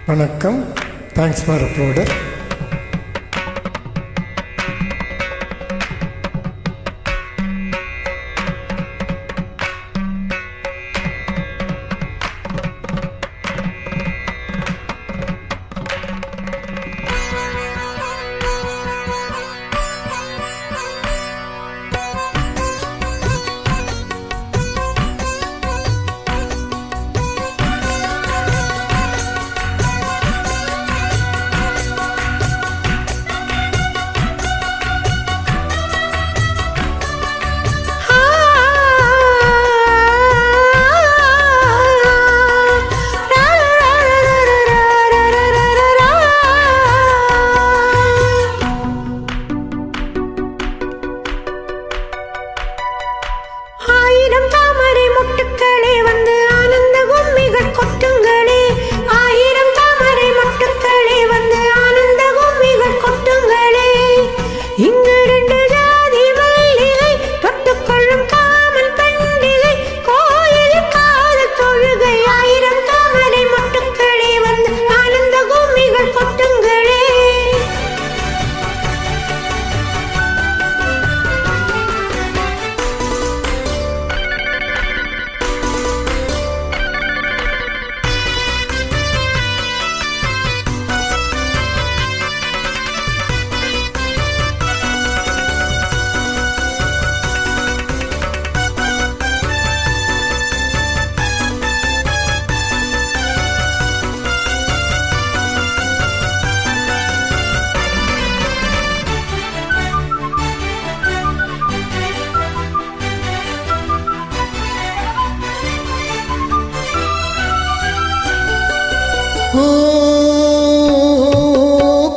வணக்கம். Thanks for uploader.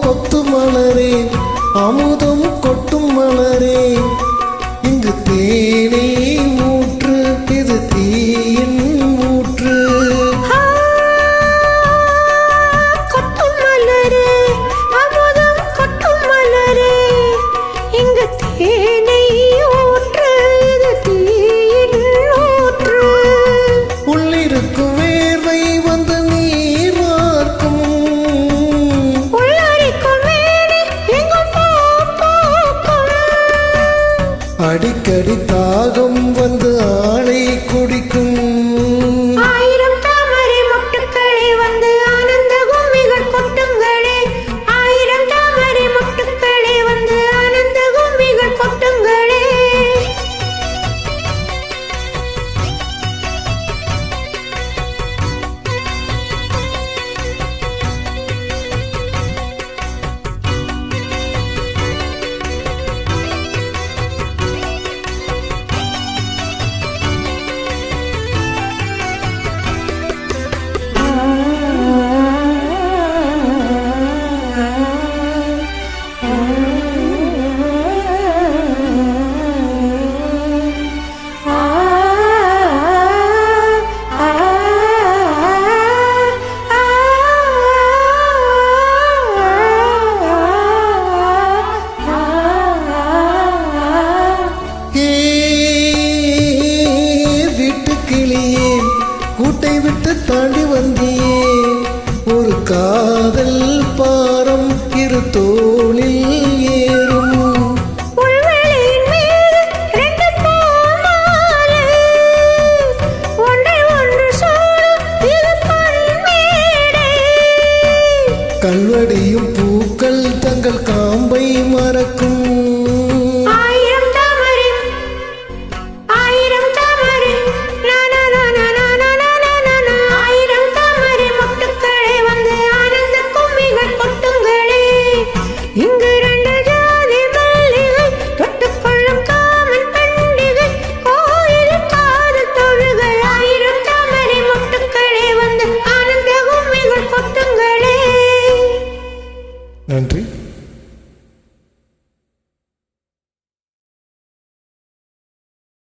கொத்து மலரே, அமுதம் கொட்டும் மலரே, இங்கு தேனே ஊற்று, இது தீயின் ஊற்று. கொட்டும் மலரே, அமுதம் கொட்டும் மலரே, இங்கு தேனை ஊற்று, இது தீயின் ஊற்று. உள்ளிருக்கும் வேர்வை வந்து நீர் வார்க்கும், உள்ளரிக்கும் மேனி எங்கும் பூ பூக்கும். அடிக்கடி தாகம் வந்து ஆளை குடிக்கும். ஆயிரம் தாமரை மொட்டுக்களே வந்து ஆனந்த கும்மிகள் கொட்டுங்களே, ஆயிரம் தாமரை மொட்டுக்களே வந்து ஆனந்த கும்மிகள் கொட்டுங்களே. கூட்டை விட்டு தாண்டி வந்தியே, ஒரு காதல் பாரம் இரு தோளில் ஏறும். புல்வெளியின் மீது ரெண்டு பூமாலை, ஒன்றை ஒன்று சூடும் இது பொன்மேடை. கல்வடியும்